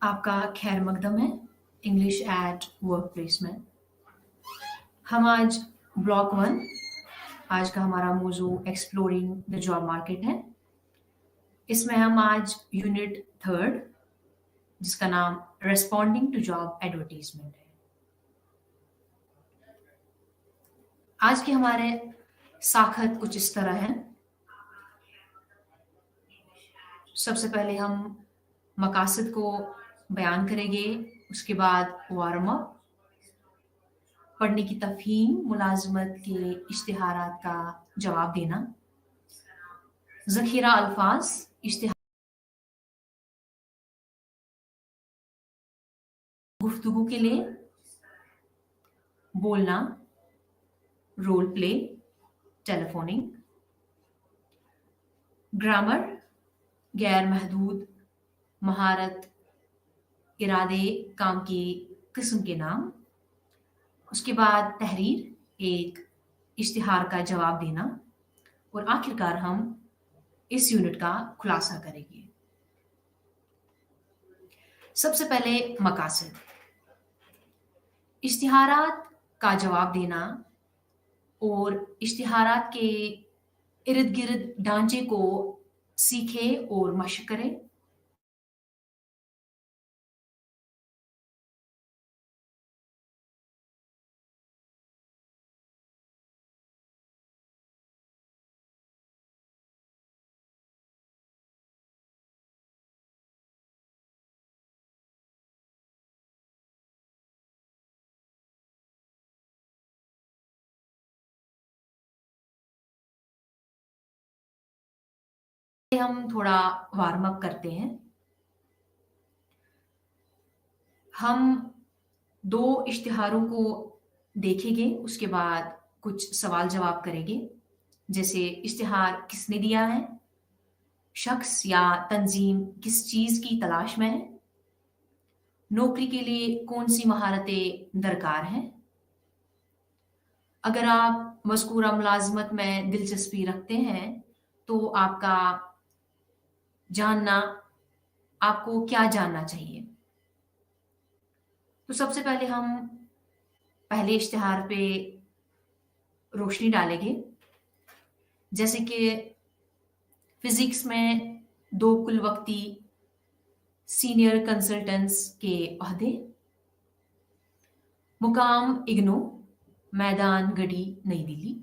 आपका खैर मकदम है इंग्लिश एट वर्क प्लेस में। हम आज ब्लॉक 1 आज का हमारा मौजू एक्सप्लोरिंग द जॉब मार्केट है। इसमें हम आज यूनिट 3 जिसका नाम रेस्पॉन्डिंग टू जॉब एडवर्टीजमेंट है। आज के हमारे साखत कुछ इस तरह है। सबसे पहले हम मकासद को बयान करेंगे, उसके बाद वार्म अप, पढ़ने की तफहीम, मुलाजमत के इश्तिहारात का जवाब देना, ज़खीरा अल्फाज, इश्तिहार, गुफ्तगू के लिए, बोलना, रोल प्ले, टेलीफोनिंग, ग्रामर, गैर महदूद महारत, इरादे, काम की किस्म के नाम, उसके बाद तहरीर, एक इश्तिहार का जवाब देना, और आखिरकार हम इस यूनिट का खुलासा करेंगे। सबसे पहले मकासद, इश्तिहारात का जवाब देना और इश्तिहारात के इर्द गिर्द ढांचे को सीखे और मशक करें। हम थोड़ा वार्म अप करते हैं। हम 2 इश्तिहारों को देखेंगे, उसके बाद कुछ सवाल जवाब करेंगे, जैसे इश्तिहार किसने दिया है, शख्स या तंजीम किस चीज की तलाश में है, नौकरी के लिए कौन सी महारतें दरकार हैं। अगर आप मज़कूरा मुलाजमत में दिलचस्पी रखते हैं तो आपको क्या जानना चाहिए। तो सबसे पहले हम पहले इश्तिहार पे रोशनी डालेंगे, जैसे कि फिजिक्स में 2 कुल वक्ती सीनियर कंसल्टेंट्स के ओहदे, मुकाम इग्नो, मैदान गढ़ी, नई दिल्ली।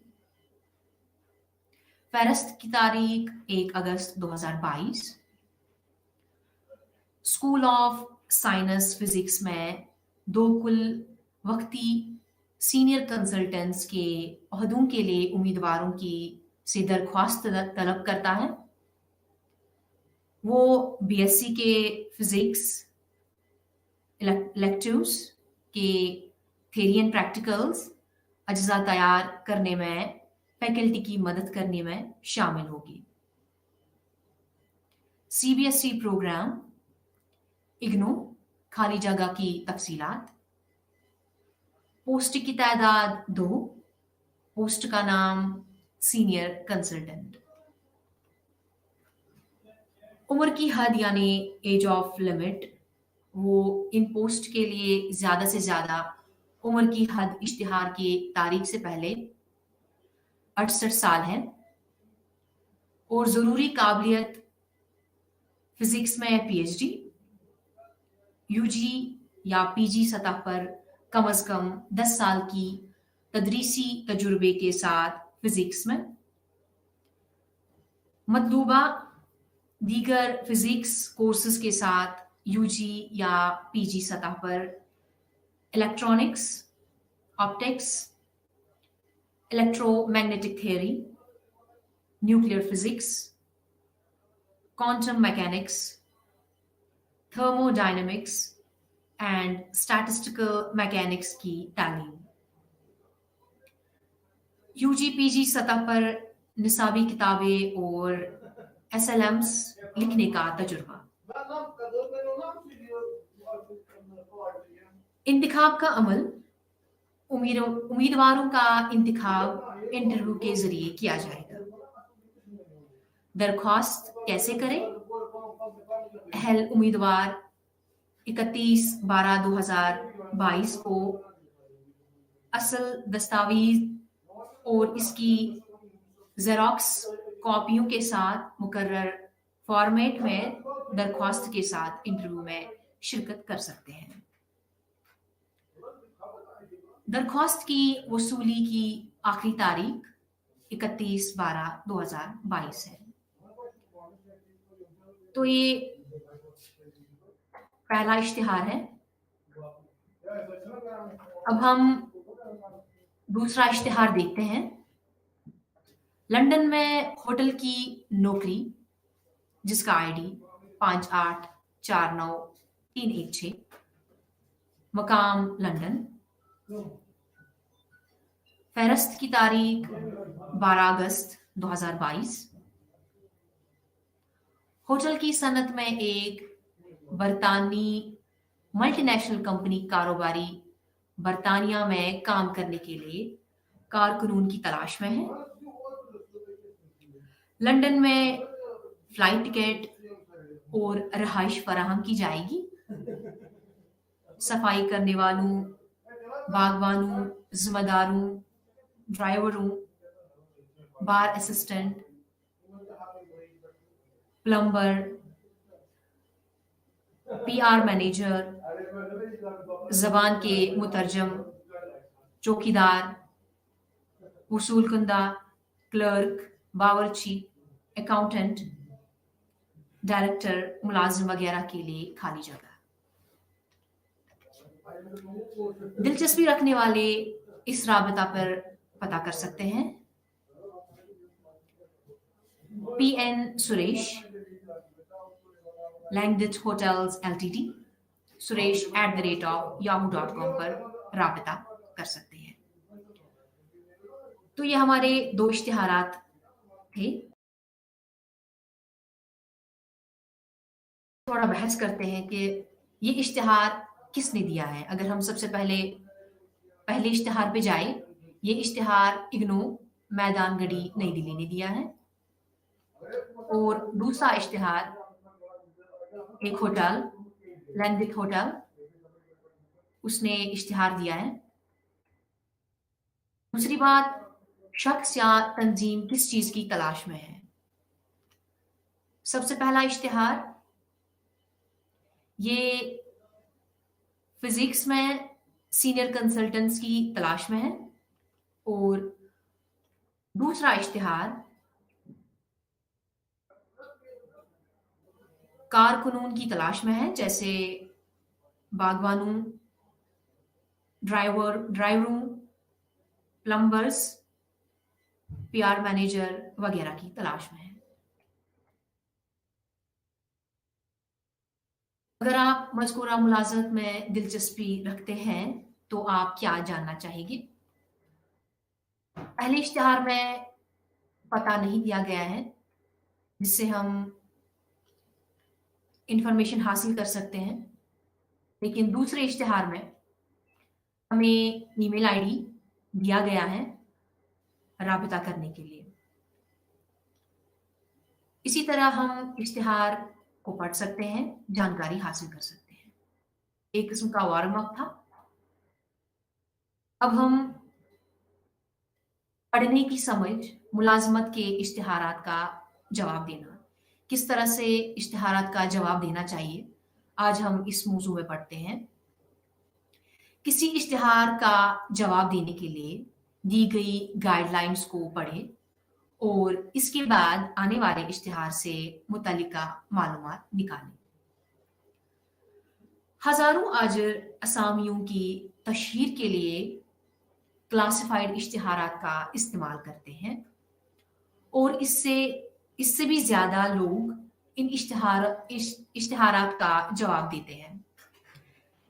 फहरिस्त की तारीख 1 अगस्त 2022। स्कूल ऑफ साइंस फिजिक्स में 2 कुल वक्ती सीनियर कंसल्टेंट्स के ओहदों के लिए उम्मीदवारों की से दरख्वास्त तलब करता है। वो बीएससी के फिजिक्स इलेक्टिव्स के थ्योरी एंड प्रैक्टिकल्स अज्जा तैयार करने में फैकल्टी की मदद करने में शामिल होगी। सीबीएसई प्रोग्राम, इग्नो, खाली जगह की तफसीलात, पोस्ट की तादाद 2, पोस्ट का नाम सीनियर कंसल्टेंट, उम्र की हद यानी एज ऑफ लिमिट, वो इन पोस्ट के लिए ज्यादा से ज्यादा उम्र की हद इश्तिहार की तारीख से पहले 68 साल है, और जरूरी काबिलियत फिजिक्स में पीएचडी, यूजी या पीजी सतह पर कम से कम 10 साल की तदरीसी तजुर्बे के साथ फिजिक्स में, मतलूबा दीगर फिजिक्स कोर्सेज के साथ यूजी या पीजी सतह पर electronics, optics, electromagnetic theory, nuclear physics, quantum mechanics, thermodynamics and statistical mechanics की तालीम। यूजी पीजी सतह पर निसाबी किताबें और एसएलएम्स लिखने का तजुर्बा। इंतखाब का अमल, उम्मीदवारों का इंतखाब इंटरव्यू के जरिए किया जाएगा। दरख्वास्त कैसे करें? अहल उम्मीदवार 31/12/2022 को असल दस्तावेज और इसकी ज़ेरॉक्स कॉपियों के साथ मुकर्रर फॉर्मेट में दरख्वास्त के साथ इंटरव्यू में शिरकत कर सकते हैं। दरख्वास्त की वसूली की आखिरी तारीख 31/12/2022 है। तो ये पहला इश्तिहार है। अब हम दूसरा इश्तिहार देखते हैं। लंदन में होटल की नौकरी जिसका आईडी 5849-316, मकाम लंदन, फहरस्त की तारीख 12 अगस्त 2022। होटल की सनत में एक बरतानी मल्टीनेशनल कंपनी कारोबारी बरतानिया में काम करने के लिए कारकुनून की तलाश में है। लंदन में फ्लाइट टिकट और रहाइश फराहम की जाएगी। सफाई करने वालों, बागवानों, जिम्मेदारों, ड्राइवरों, बार असिस्टेंट, प्लम्बर, पीआर मैनेजर, जबान के मुतरजम, चौकीदार, वसूल कुंदा, क्लर्क, बावर्ची, अकाउंटेंट, डायरेक्टर, मुलाजिम वगैरह के लिए खाली जगह। दिलचस्पी रखने वाले इस राबता पर पता कर सकते हैं। PN सुरेश, लैंगडिट होटल्स LTD, suresh@yahoo.com पर राबता कर सकते हैं। तो ये हमारे 2 इश्तिहारात थे। थोड़ा बहस करते हैं कि ये इश्तिहार किसने दिया है। अगर हम सबसे पहले इश्तिहार पे जाए, ये इश्तिहार इग्नू मैदान गढ़ी नई दिल्ली ने दिया है। और दूसरा इश्तिहार एक होटल लैंडिक होटल, उसने इश्तिहार दिया है। दूसरी बात, शख्स या तंजीम किस चीज की तलाश में है। सबसे पहला इश्तिहार ये फिजिक्स में सीनियर कंसल्टेंट्स की तलाश में है। और दूसरा इश्तिहार कारकुनून की तलाश में है, जैसे बागवानों, ड्राइवरों, प्लम्बर्स, पीआर मैनेजर वगैरह की तलाश में है। अगर आप मज़कूरा मुलाज़मत में दिलचस्पी रखते हैं तो आप क्या जानना चाहेंगे। पहले इश्तिहार में पता नहीं दिया गया है जिससे हम इंफॉर्मेशन हासिल कर सकते हैं, लेकिन दूसरे इश्तिहार में हमें ईमेल आईडी दिया गया है राबिता करने के लिए। इसी तरह हम इश्तिहार को पढ़ सकते हैं, जानकारी हासिल कर सकते हैं। एक किस्म का वार्म अप था। अब हम पढ़ने की समझ, मुलाजमत के इश्तिहारात का जवाब देना, किस तरह से इश्तिहारात का जवाब देना चाहिए, आज हम इस मौजू में पढ़ते हैं। किसी इश्तिहार का जवाब देने के लिए दी गई गाइडलाइंस को पढ़ें और इसके बाद आने वाले इश्तिहार से मुतल्लिका मालूमात निकालें। हजारों आजिर असामियों की तशहीर के लिए क्लासिफाइड इश्तिहारात का इस्तेमाल करते हैं और इससे भी ज्यादा लोग इन इश्तिहारात का जवाब देते हैं,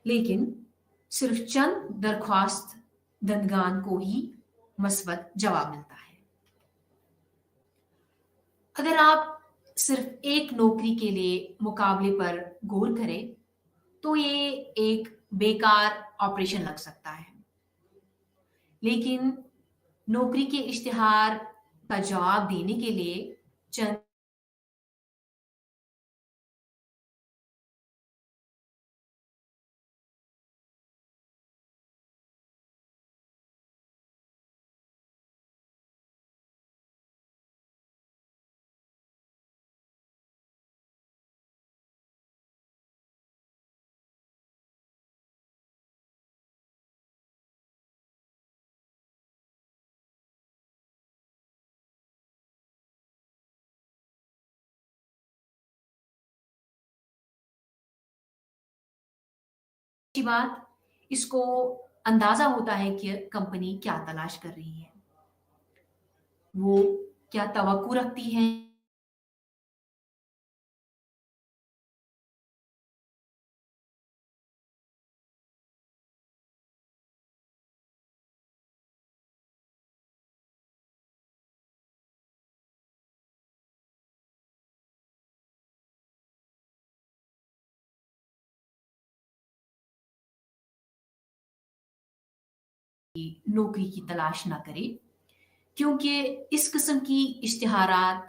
लेकिन सिर्फ चंद दरख्वास्त दंदगान को ही मस्बत जवाब मिलता है। अगर आप सिर्फ एक नौकरी के लिए मुकाबले पर गौर करें तो ये एक बेकार ऑपरेशन लग सकता है, लेकिन नौकरी के इश्तिहार का जवाब देने के लिए चंद अच्छी बात, इसको अंदाज़ा होता है कि कंपनी क्या तलाश कर रही है। वो क्या तवक्कुँ रखती है कि नौकरी की तलाश ना करे, क्योंकि इस किस्म की इश्तिहारात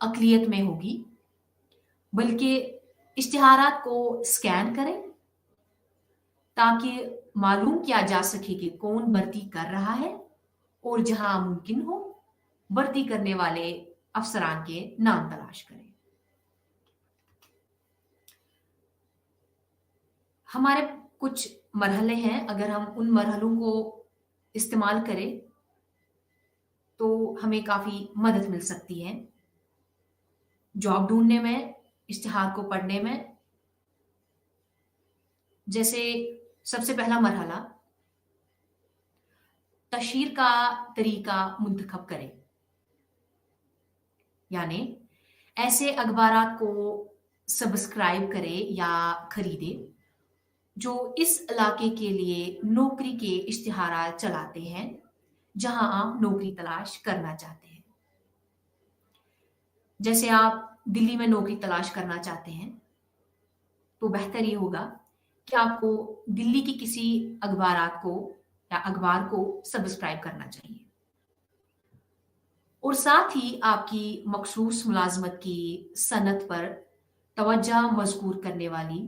अक़लियत में होगी, बल्कि इश्तिहारात को स्कैन करें ताकि मालूम किया जा सके कि कौन भर्ती कर रहा है और जहां मुमकिन हो भर्ती करने वाले अफसरान के नाम तलाश करें। हमारे कुछ मरहले हैं, अगर हम उन मरहलों को इस्तेमाल करें तो हमें काफ़ी मदद मिल सकती है जॉब ढूंढने में, इश्तिहार को पढ़ने में। जैसे सबसे पहला मरहला, तशहीर का तरीका मुंतखब करें, यानी ऐसे अखबारात को सब्सक्राइब करें या खरीदे जो इस इलाके के लिए नौकरी के इश्तिहार चलाते हैं जहां आप नौकरी तलाश करना चाहते हैं। जैसे आप दिल्ली में नौकरी तलाश करना चाहते हैं तो बेहतर ये होगा कि आपको दिल्ली की किसी अखबारात को या अखबार को सब्सक्राइब करना चाहिए और साथ ही आपकी मखसूस मुलाजमत की सनत पर तवज्जो मज़कूर करने वाली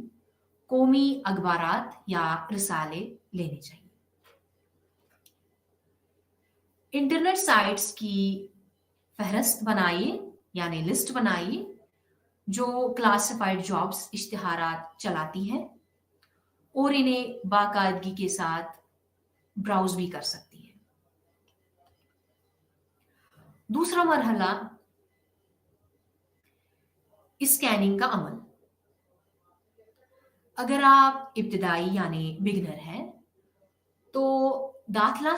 कौमी अखबारात या रिसाले लेने चाहिए। इंटरनेट साइट्स की फहरिस्त बनाइए, यानी लिस्ट बनाइए, जो क्लासिफाइड जॉब्स इश्तिहारात चलाती हैं और इन्हें बाकायदगी के साथ ब्राउज भी कर सकती है। दूसरा मरहला, स्कैनिंग का अमल। अगर आप इब्तिदाई यानी बिगनर हैं तो दाखिला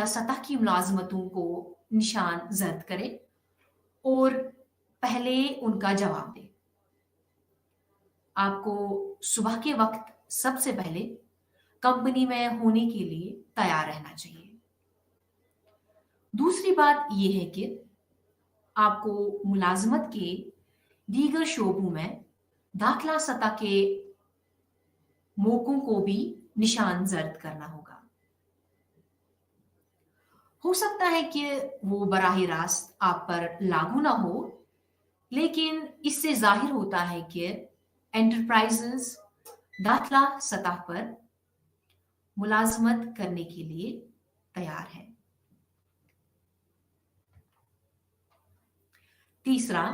सतह की मुलाजमतों को निशान जर्द करें और पहले उनका जवाब दें। आपको सुबह के वक्त सबसे पहले कंपनी में होने के लिए तैयार रहना चाहिए। दूसरी बात यह है कि आपको मुलाजमत के दीगर शोबों में दाखिला सतह के मौकों को भी निशान जर्द करना होगा। हो सकता है कि वो बराह रास्त आप पर लागू ना हो, लेकिन इससे जाहिर होता है कि एंटरप्राइजेस दाखिला सतह पर मुलाजमत करने के लिए तैयार है। तीसरा,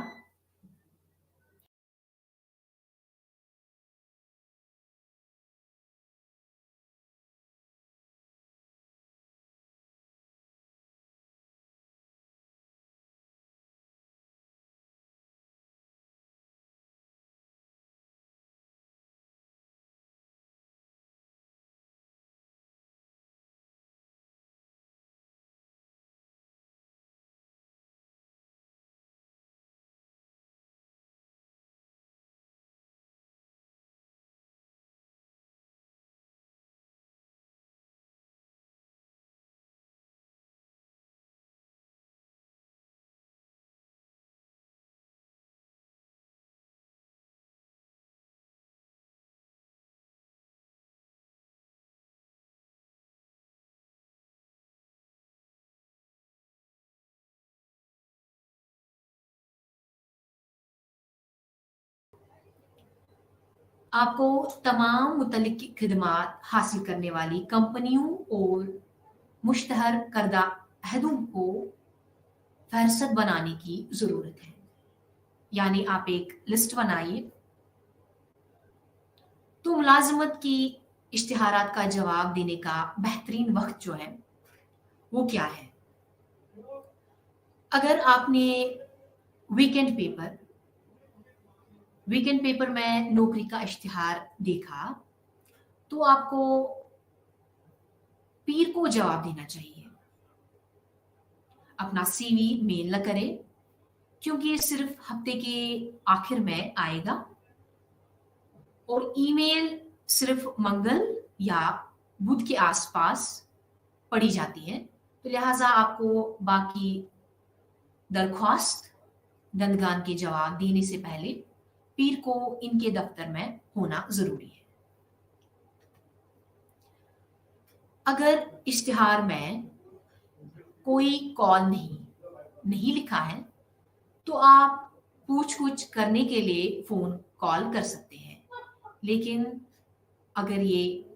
आपको तमाम मुतल्लिक़ खिदमात हासिल करने वाली कंपनियों और मुश्तहर करदा अहदों को फहरिस्त बनाने की ज़रूरत है। यानी आप एक लिस्ट बनाइए। तो मुलाजमत की इश्तिहारात का जवाब देने का बेहतरीन वक्त जो है वो क्या है? अगर आपने वीकेंड पेपर वीकेंड पेपर में नौकरी का इश्तिहार देखा, तो आपको पीर को जवाब देना चाहिए। अपना सीवी मेल न करें, क्योंकि ये सिर्फ हफ्ते के आखिर में आएगा और ईमेल सिर्फ मंगल या बुध के आसपास पढ़ी जाती है। तो लिहाजा आपको बाकी दरख्वास्त, दंदगान के जवाब देने से पहले पीर को इनके दफ्तर में होना ज़रूरी है। अगर इश्तिहार में कोई कॉल नहीं लिखा है, तो आप पूछ-गुछ करने के लिए फ़ोन कॉल कर सकते हैं। लेकिन अगर ये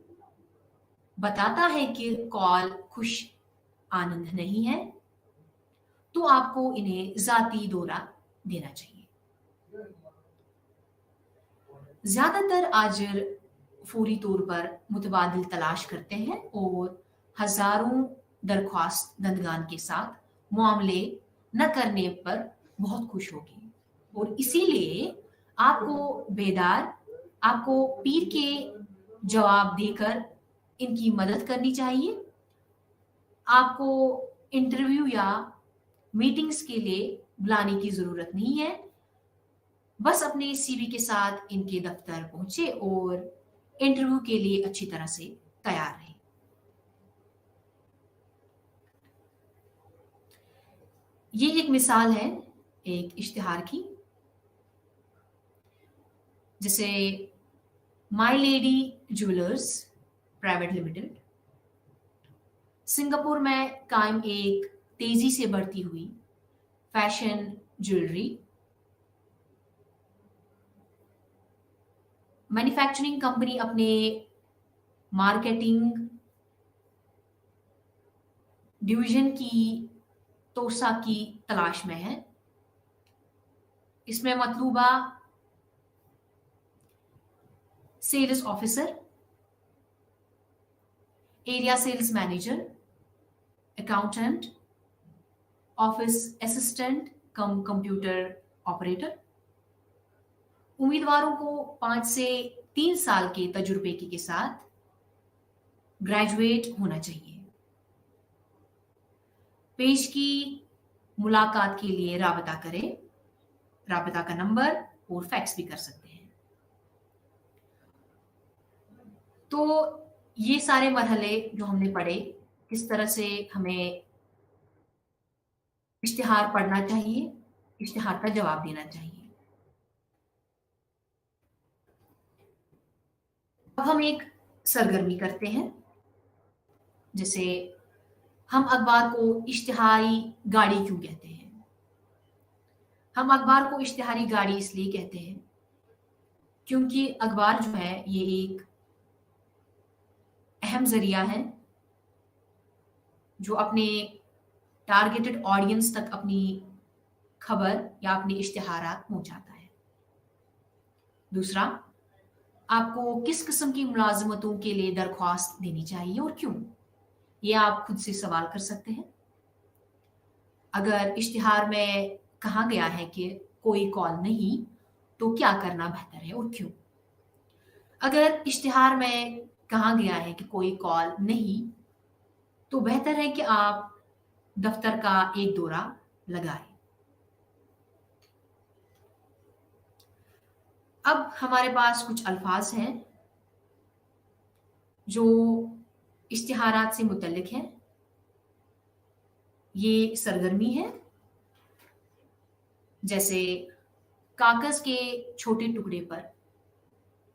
बताता है कि कॉल खुश आनंद नहीं है, तो आपको इन्हें ज़ाती दौरा देना चाहिए। ज़्यादातर आजिर फौरी तौर पर मुतबादिल तलाश करते हैं और हज़ारों दरख्वास्त दंदगान के साथ मामले न करने पर बहुत खुश होगी और इसीलिए आपको पीर के जवाब देकर इनकी मदद करनी चाहिए। आपको इंटरव्यू या मीटिंग्स के लिए बुलाने की ज़रूरत नहीं है। बस अपने सीवी के साथ इनके दफ्तर पहुंचे और इंटरव्यू के लिए अच्छी तरह से तैयार रहे। ये एक मिसाल है एक इश्तिहार की, जैसे my lady jewellers private limited, Singapore में कायम एक तेजी से बढ़ती हुई फैशन ज्वेलरी मैन्युफैक्चरिंग कंपनी अपने मार्केटिंग डिवीजन की तोसा की तलाश में है। इसमें मतलूबा sales officer, area sales manager, accountant, office assistant cum computer operator. उम्मीदवारों को 5 से 3 साल के तजुर्बे के साथ ग्रेजुएट होना चाहिए। पेश की मुलाकात के लिए राबता करें। राबता का नंबर और फैक्स भी कर सकते हैं। तो ये सारे मरहले जो हमने पढ़े, किस तरह से हमें इश्तिहार पढ़ना चाहिए, इश्तिहार का जवाब देना चाहिए। अब हम एक सरगर्मी करते हैं, जैसे हम अखबार को इश्तिहारी गाड़ी क्यों कहते हैं? हम अखबार को इश्तिहारी गाड़ी इसलिए कहते हैं क्योंकि अखबार जो है ये एक अहम ज़रिया है जो अपने टारगेटेड ऑडियंस तक अपनी खबर या अपने इश्तिहारात पहुंचाता है। दूसरा, आपको किस किस्म की मुलाजमतों के लिए दरख्वास्त देनी चाहिए और क्यों, ये आप खुद से सवाल कर सकते हैं। अगर इश्तिहार में कहा गया है कि कोई कॉल नहीं, तो क्या करना बेहतर है और क्यों? अगर इश्तिहार में कहा गया है कि कोई कॉल नहीं, तो बेहतर है कि आप दफ्तर का एक दौरा लगाएं। अब हमारे पास कुछ अल्फाज हैं जो इश्तिहारात से मुतल्लिक हैं। ये सरगर्मी है, जैसे कागज के छोटे टुकड़े पर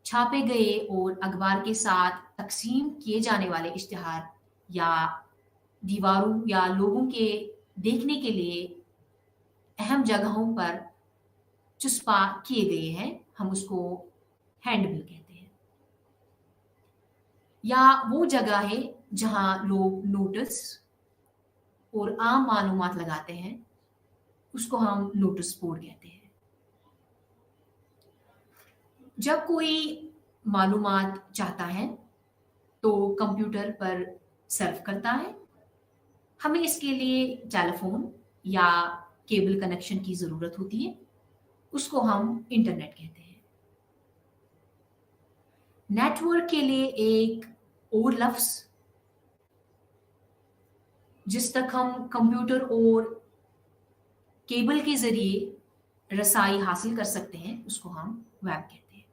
छापे गए और अखबार के साथ तकसीम किए जाने वाले इश्तिहार या दीवारों या लोगों के देखने के लिए अहम जगहों पर चुस्पा किए गए हैं, हम उसको हैंडबिल कहते हैं। या वो जगह है जहां लोग नोटिस और आम मालूमात लगाते हैं, उसको हम नोटिस बोर्ड कहते हैं। जब कोई मालूमात चाहता है तो कंप्यूटर पर सर्फ करता है। हमें इसके लिए टेलीफोन या केबल कनेक्शन की ज़रूरत होती है, उसको हम इंटरनेट कहते हैं। नेटवर्क के लिए एक और लफ्ज़ जिस तक हम कंप्यूटर और केबल के ज़रिए रसाई हासिल कर सकते हैं, उसको हम वेब कहते हैं।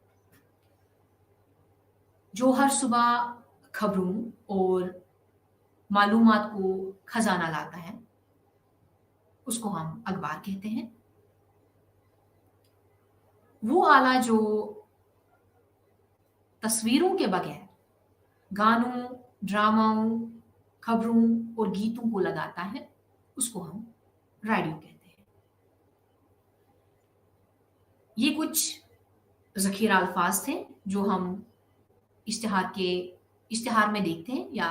जो हर सुबह खबरों और मालूमात को खजाना लाता है, उसको हम अखबार कहते हैं। वो आला जो तस्वीरों के बगैर गानों, ड्रामाओं, खबरों और गीतों को लगाता है, उसको हम रेडियो कहते हैं। ये कुछ ज़ख़ीरा अल्फाज थे जो हम इश्तिहार में देखते हैं या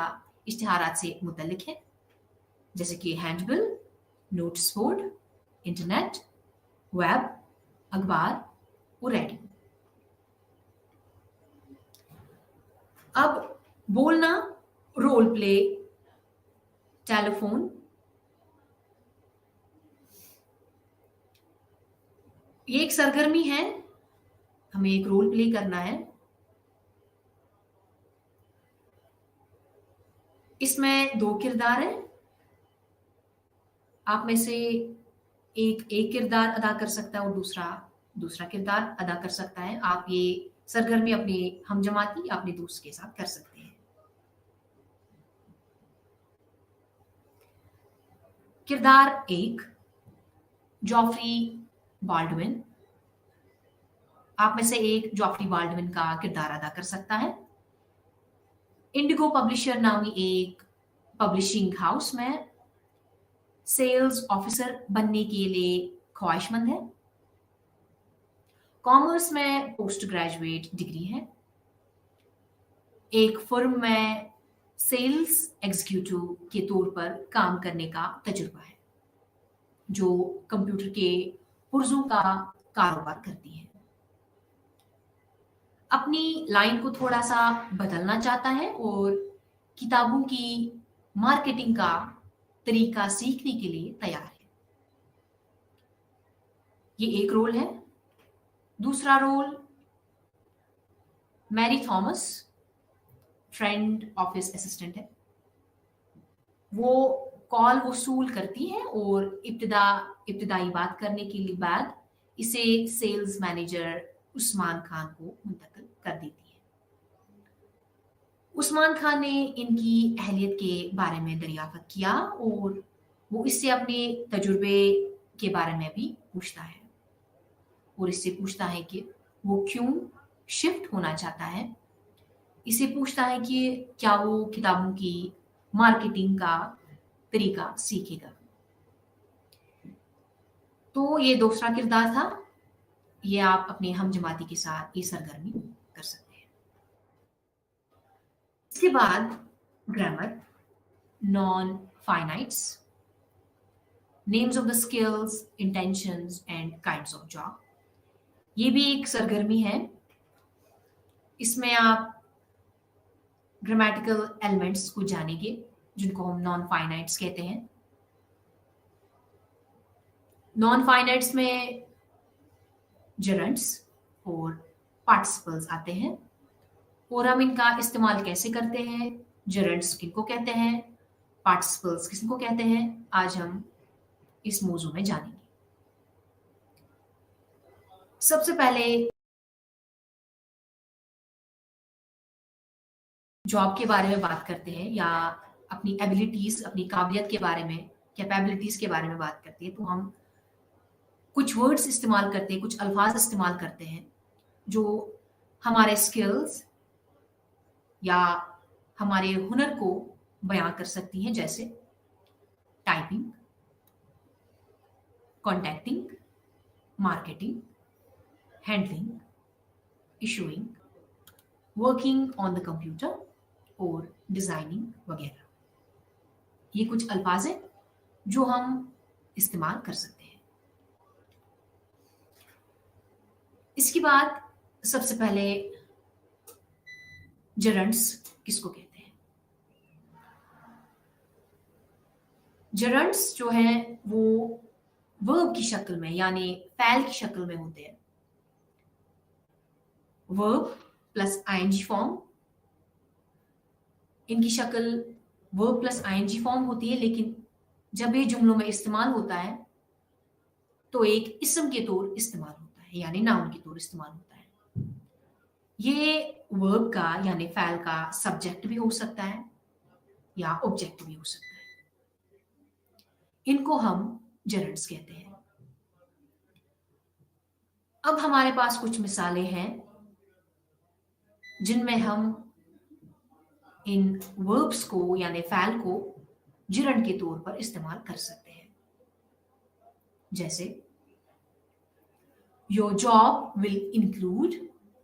इश्तिहारात से मुतल्लिक हैं, जैसे कि handbill, notice board, internet, web, अखबार और रेडियो। अब बोलना, रोल प्ले, टेलीफोन, ये एक सरगर्मी है, हमें एक रोल प्ले करना है। इसमें 2 किरदार हैं। आप में से एक किरदार अदा कर सकता है और दूसरा किरदार अदा कर सकता है। आप ये सरगर्मी अपने हमजमाती या अपने दोस्त के साथ कर सकते हैं। किरदार 1, जॉफ्री बाल्डविन। आप में से एक जॉफ्री बाल्डविन का किरदार अदा कर सकता है। इंडिगो पब्लिशर नामी एक पब्लिशिंग हाउस में सेल्स ऑफिसर बनने के लिए ख्वाहिशमंद है। कॉमर्स में पोस्ट ग्रेजुएट डिग्री है। एक फर्म में सेल्स एग्जीक्यूटिव के तौर पर काम करने का तजुर्बा है, जो कंप्यूटर के पुर्जों का कारोबार करती है। अपनी लाइन को थोड़ा सा बदलना चाहता है और किताबों की मार्केटिंग का तरीका सीखने के लिए तैयार है। ये एक रोल है। दूसरा role, Mary Thomas, friend office assistant है। वो कॉल वसूल करती है और इब्तिदाई बात करने के लिए बाद इसे सेल्स मैनेजर उस्मान खान को मुंतकिल कर देती है। उस्मान खान ने इनकी अहलियत के बारे में दरियाफ्त किया और वो इससे अपने तजुर्बे के बारे में भी पूछता है और इससे पूछता है कि वो क्यों शिफ्ट होना चाहता है। इसे पूछता है कि क्या वो किताबों की मार्केटिंग का तरीका सीखेगा। तो ये दूसरा किरदार था। ये आप अपने हमजमाती के साथ ये सरगर्मी कर सकते हैं। इसके बाद grammar, non finites, names of the skills, intentions and kinds of job. ये भी एक सरगर्मी है। इसमें आप ग्रामेटिकल एलिमेंट्स को जानेंगे जिनको हम नॉन फाइनाइट्स कहते हैं। नॉन फाइनाइट्स में जेरेंट्स और पार्टिसिपल्स आते हैं और हम इनका इस्तेमाल कैसे करते हैं, जेरेंट्स किनको कहते हैं, पार्टिसिपल्स किसको कहते हैं, आज हम इस मौजू में जानेंगे। सबसे पहले जॉब के बारे में बात करते हैं या अपनी एबिलिटीज, अपनी काबिलियत के बारे में, कैपेबिलिटीज के बारे में बात करते हैं, तो हम कुछ वर्ड्स इस्तेमाल करते हैं, कुछ अल्फाज इस्तेमाल करते हैं जो हमारे स्किल्स या हमारे हुनर को बयां कर सकती हैं, जैसे typing, contacting, marketing, handling, issuing, working on the computer और डिजाइनिंग वगैरह। ये कुछ अल्फाज हैं जो हम इस्तेमाल कर सकते हैं। इसके बाद सबसे पहले जेरेंट्स किसको कहते हैं। जेरेंट्स जो है वो वर्ब की शक्ल में यानी फ़ैल की शक्ल में होते हैं। Verb plus ING form. इनकी शक्ल वर्ब प्लस आईएनजी फॉर्म होती है, लेकिन जब ये जुमलों में इस्तेमाल होता है तो एक इसम के तौर इस्तेमाल होता है, यानी नाउन के तौर इस्तेमाल होता है। ये वर्ब का यानी फ़ैल का सब्जेक्ट भी हो सकता है या ऑब्जेक्ट भी हो सकता है। इनको हम जेरंड्स कहते हैं। अब हमारे पास कुछ मिसालें हैं जिनमें हम इन वर्ब्स को यानी फ़ैल को जिरंड के तौर पर इस्तेमाल कर सकते हैं। जैसे your job will include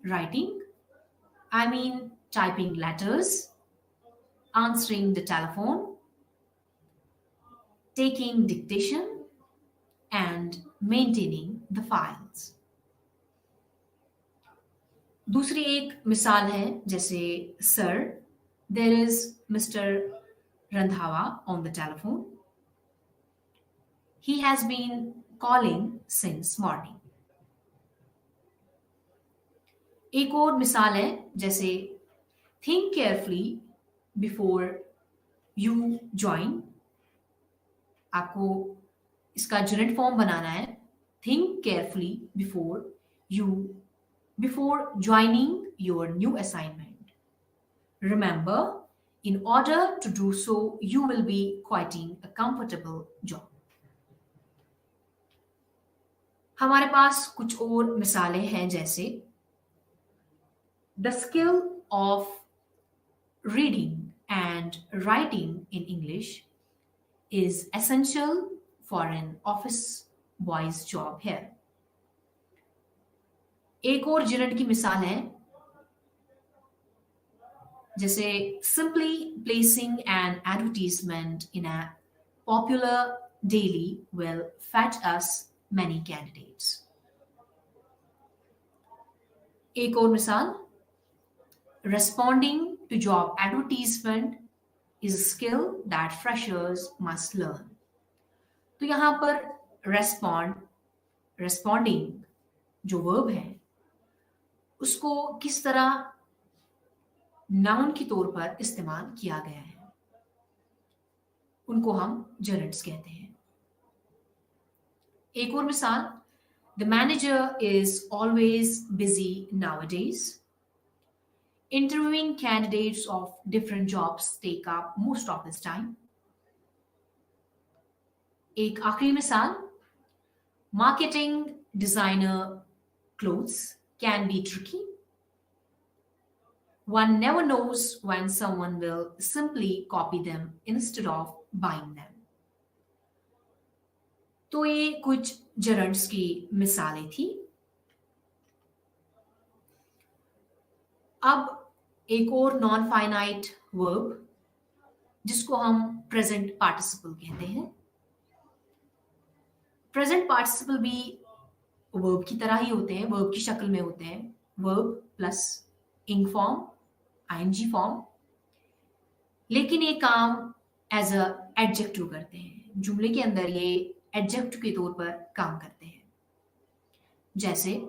writing, I mean typing letters, answering the telephone, taking dictation, and maintaining the files. दूसरी एक मिसाल है, जैसे Sir, there is Mr. Randhawa on the telephone. He has been calling since morning. एक और मिसाल है, जैसे think carefully before you join. आपको इसका जेरेंट फॉर्म बनाना है, think carefully before joining your new assignment. Remember, in order to do so, you will be quitting a comfortable job. हमारे पास कुछ और मिसालें हैं, जैसे The skill of reading and writing in English is essential for an office boy's job here. एक और gerund की मिसाल है, जैसे simply placing an advertisement in a popular daily will fetch us many candidates. एक और मिसाल, responding to job advertisement is a skill that freshers must learn. तो यहाँ पर responding जो verb है, उसको किस तरह नाउन के तौर पर इस्तेमाल किया गया है, उनको हम जेरंड्स कहते हैं। एक और मिसाल, The manager is always busy nowadays. Interviewing candidates of different jobs take up most of his time. एक आखिरी मिसाल, marketing designer clothes can be tricky. One never knows when someone will simply copy them instead of buying them. तो ये कुछ जेरंड्स की मिसालें थी। अब एक और नॉन फाइनाइट वर्ब, जिसको हम प्रेजेंट पार्टिसिपल कहते हैं। प्रेजेंट पार्टिसिपल भी वर्ब की तरह ही होते हैं, वर्ब की शक्ल में होते हैं, वर्ब प्लस इंग फॉर्म, आईएनजी फॉर्म, लेकिन ये काम एज अ एडजेक्टिव करते हैं। जुमले के अंदर ये एडजेक्टिव के तौर पर काम करते हैं। जैसे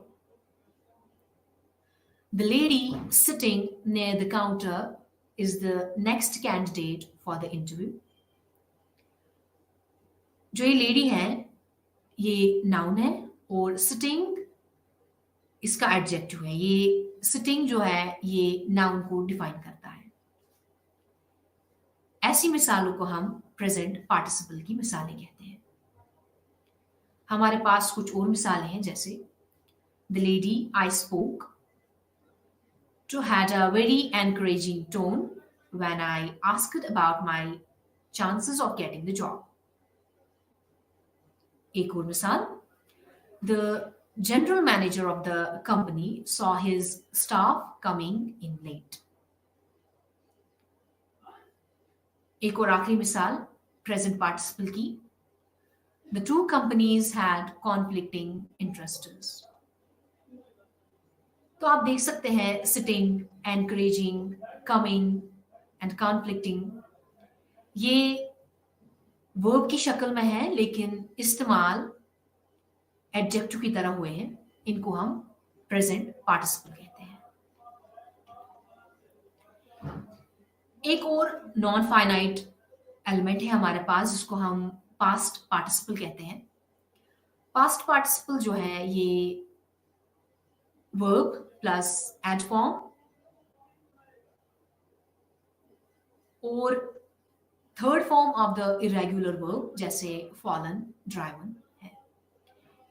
The lady sitting near the counter is the next candidate for the interview. जो ये लेडी है, ये नाउन है और सिटिंग इसका एडजेक्टिव है। ये सिटिंग जो है ये नाउन को डिफाइन करता है। ऐसी मिसालों को हम प्रेजेंट पार्टिसिपल की मिसालें कहते हैं। हमारे पास कुछ और मिसालें हैं, जैसे The lady I spoke to had a very encouraging tone when I asked about my chances of getting the job. एक और मिसाल, The general manager of the company saw his staff coming in late. एक और आखिरी मिसाल present participle की, The two companies had conflicting interests. तो आप देख सकते हैं sitting, encouraging, coming and conflicting ये वर्ब की शक्ल में है, लेकिन इस्तेमाल एडजेक्टिव की तरह हुए हैं। इनको हम प्रेजेंट पार्टिसिपल कहते हैं। एक और नॉन फाइनाइट एलिमेंट है हमारे पास जिसको हम पास्ट पार्टिसिपल कहते हैं। पास्ट पार्टिसिपल जो है ये वर्ब प्लस एड फॉर्म और third form of the irregular verb जैसे फॉलन, ड्राइवन है।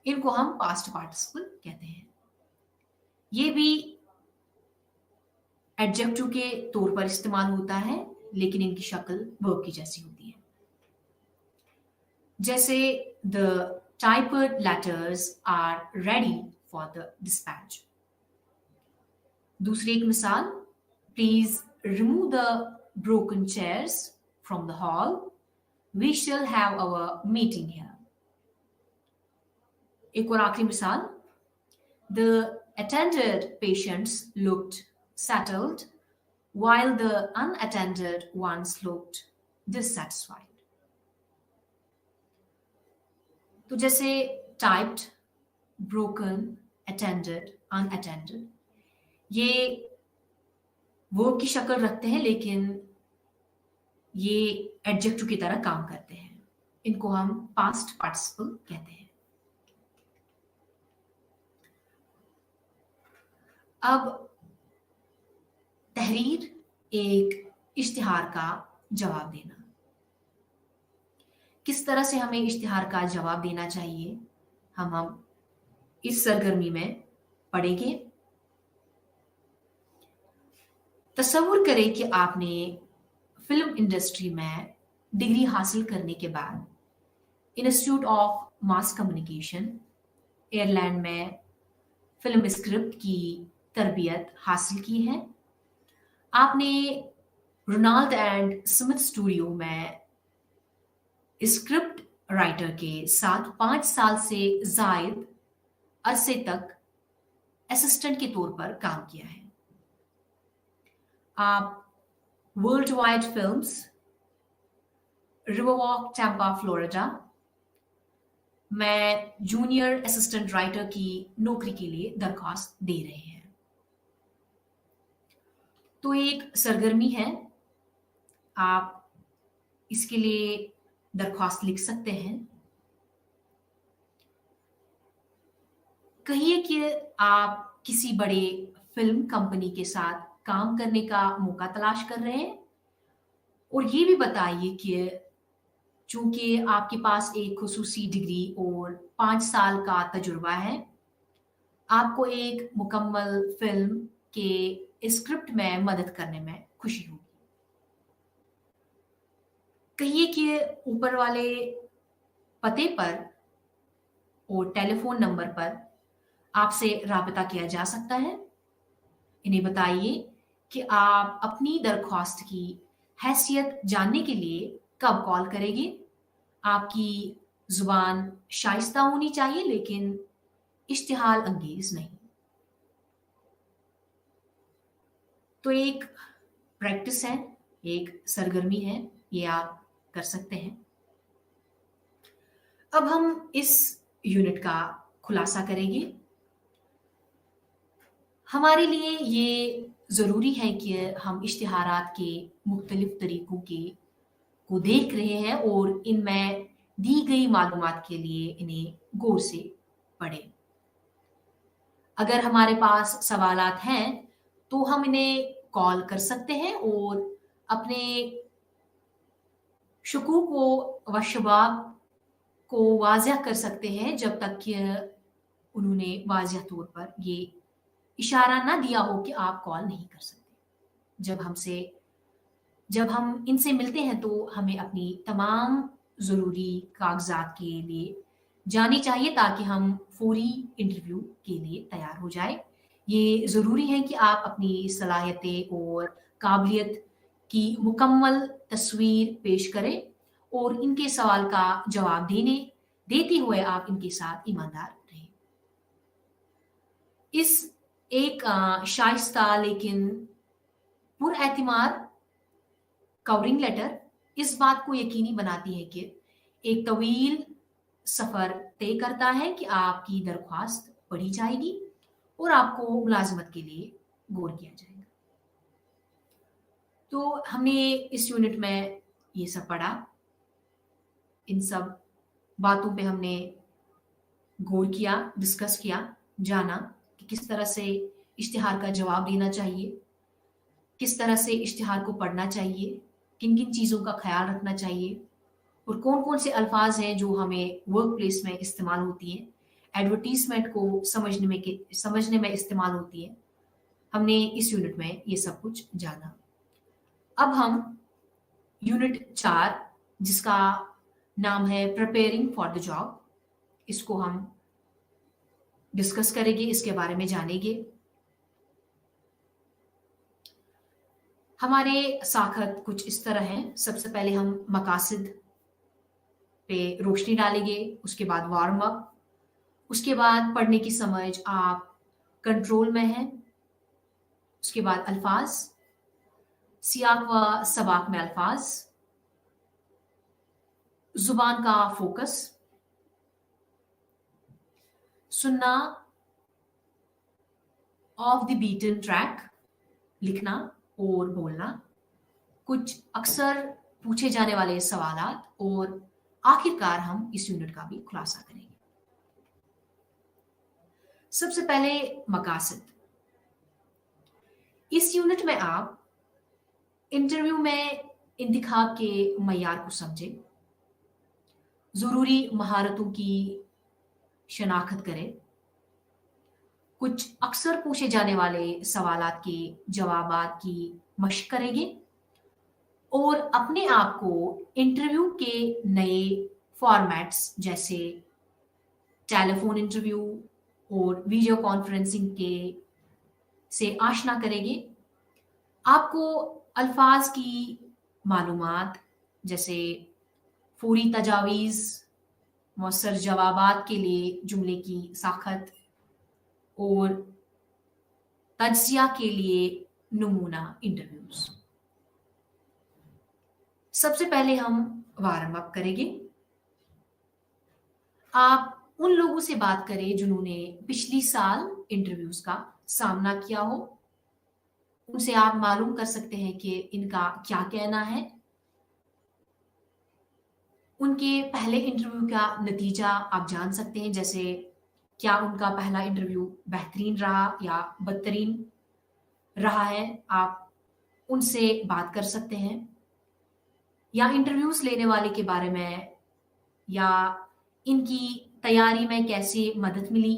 इनको हम पास्ट पार्टिसिपल कहते हैं। ये भी एडजेक्टिव के तौर पर इस्तेमाल होता है लेकिन इनकी शक्ल वर्ब की जैसी होती है। जैसे the typed letters are ready for the dispatch. दूसरी एक मिसाल, please remove the broken chairs from the hall, we shall have our meeting here. एक और आखिरी मिसाल, the attended patients looked settled while the unattended ones looked dissatisfied. तो जैसे typed, broken, attended, unattended ये वर्ब की शक्ल रखते हैं लेकिन ये एडजेक्टिव की तरह काम करते हैं। इनको हम पास्ट पार्टिसिपल कहते हैं। अब तहरीर, एक इश्तिहार का जवाब देना। किस तरह से हमें इश्तिहार का जवाब देना चाहिए हम इस सरगर्मी में पढ़ेंगे। तसव्वुर करें कि आपने फिल्म इंडस्ट्री में डिग्री हासिल करने के बाद institute of mass communication Ireland में फिल्म स्क्रिप्ट की तरबियत हासिल की है। आपने रोनाल्ड एंड स्मिथ स्टूडियो में स्क्रिप्ट राइटर के साथ 5 साल से जायद अरसे तक असिस्टेंट के तौर पर काम किया है। आप world wide films, Riverwalk Tampa Florida में जूनियर असिस्टेंट राइटर की नौकरी के लिए दरख्वास्त दे रहे हैं। तो एक सरगर्मी है, आप इसके लिए दरख्वास्त लिख सकते हैं। कहिए कि आप किसी बड़े फिल्म कंपनी के साथ काम करने का मौका तलाश कर रहे हैं और ये भी बताइए कि चूंकि आपके पास एक खुसूसी डिग्री और 5 साल का तजुर्बा है, आपको एक मुकम्मल फिल्म के स्क्रिप्ट में मदद करने में खुशी होगी। कहिए कि ऊपर वाले पते पर और टेलीफोन नंबर पर आपसे राबता किया जा सकता है। इन्हें बताइए कि आप अपनी दरख्वास्त की हैसियत जानने के लिए कब कॉल करेंगे। आपकी जुबान शाइस्ता होनी चाहिए लेकिन इश्तिहाल अंगेज नहीं। तो एक प्रैक्टिस है, एक सरगर्मी है, ये आप कर सकते हैं। अब हम इस यूनिट का खुलासा करेंगे। हमारे लिए ये ज़रूरी है कि हम इश्तिहारात के मुख्तलिफ तरीक़ों को देख रहे हैं और इनमें दी गई मालूमात के लिए इन्हें गौर से पढ़ें। अगर हमारे पास सवालात हैं तो हम इन्हें कॉल कर सकते हैं और अपने शकूक व शबाब को वाज़ह कर सकते हैं जब तक कि उन्होंने वाज़ह तौर पर ये इशारा ना दिया हो कि आप कॉल नहीं कर सकते। जब हम इनसे मिलते हैं तो हमें अपनी तमाम ज़रूरी कागज़ात के लिए जानी चाहिए ताकि हम फौरी इंटरव्यू के लिए तैयार हो जाए। ये ज़रूरी है कि आप अपनी सलाहियतें और काबिलियत की मुकम्मल तस्वीर पेश करें और इनके सवाल का जवाब देते हुए आप इनके साथ ईमानदार रहें। इस एक शाइस्ता लेकिन पुरएतिमाद कवरिंग लेटर इस बात को यकीनी बनाती है कि एक तवील सफ़र तय करता है कि आपकी दरख्वास्त पढ़ी जाएगी और आपको मुलाजमत के लिए गौर किया जाएगा। तो हमने इस यूनिट में ये सब पढ़ा, इन सब बातों पे हमने गौर किया, डिस्कस किया, जाना कि किस तरह से इश्तिहार का जवाब देना चाहिए, किस तरह से इश्तिहार को पढ़ना चाहिए, किन-किन चीज़ों का ख़्याल रखना चाहिए और कौन-कौन से अल्फ़ाज़ हैं जो हमें वर्क प्लेस में इस्तेमाल होती हैं, एडवर्टाइज़मेंट को समझने में इस्तेमाल होती है। हमने इस यूनिट में ये सब कुछ जाना। अब हम यूनिट 4 जिसका नाम है प्रिपेयरिंग फॉर द जॉब, इसको हम डिस्कस करेंगे, इसके बारे में जानेंगे। हमारे साखत कुछ इस तरह हैं। सबसे पहले हम मकासद पे रोशनी डालेंगे, उसके बाद वार्म अप, उसके बाद पढ़ने की समझ, आप कंट्रोल में हैं, उसके बाद अल्फाज, सियाक व सबाक में अल्फाज, जुबान का फोकस, सुनना, ऑफ द बीटन ट्रैक, लिखना और बोलना, कुछ अक्सर पूछे जाने वाले सवालात और आखिरकार हम इस यूनिट का भी खुलासा करेंगे। सबसे पहले मकासद। इस यूनिट में आप इंटरव्यू में इंतखाब के मयार को समझें, ज़रूरी महारतों की शनाख्त करें, कुछ अक्सर पूछे जाने वाले सवालात के जवाबात की मशक करेंगे और अपने आप को इंटरव्यू के नए फॉर्मेट्स जैसे टेलीफोन इंटरव्यू और वीडियो कॉन्फ्रेंसिंग के से आशना करेंगे। आपको अल्फाज की मालूमात जैसे फौरी तजावीज़, मौसर जवाबात के लिए जुमले की साखत और तज्जिया के लिए नमूना इंटरव्यूज। सबसे पहले हम वार्म अप करेंगे। आप उन लोगों से बात करें जिन्होंने पिछली साल इंटरव्यूज का सामना किया हो, उनसे आप मालूम कर सकते हैं कि इनका क्या कहना है, उनके पहले इंटरव्यू का नतीजा आप जान सकते हैं, जैसे क्या उनका पहला इंटरव्यू बेहतरीन रहा या बदतरीन रहा है। आप उनसे बात कर सकते हैं या इंटरव्यूज लेने वाले के बारे में या इनकी तैयारी में कैसे मदद मिली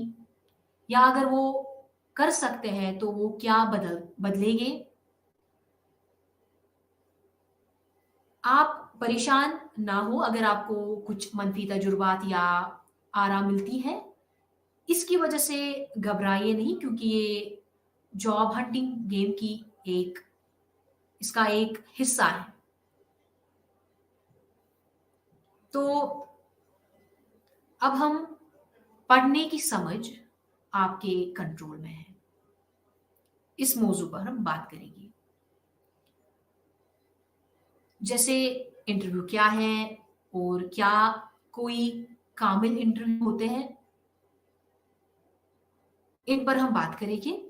या अगर वो कर सकते हैं तो वो क्या बदलेंगे। आप परेशान ना हो अगर आपको कुछ मनफी तजुर्बात या आरा मिलती है, इसकी वजह से घबराइए नहीं, क्योंकि ये जॉब हंटिंग गेम की इसका एक हिस्सा है। तो अब हम पढ़ने की समझ आपके कंट्रोल में है, इस मौजू पर हम बात करेंगे। जैसे इंटरव्यू क्या है और क्या कोई कामिल इंटरव्यू होते हैं, इन पर हम बात करेंगे।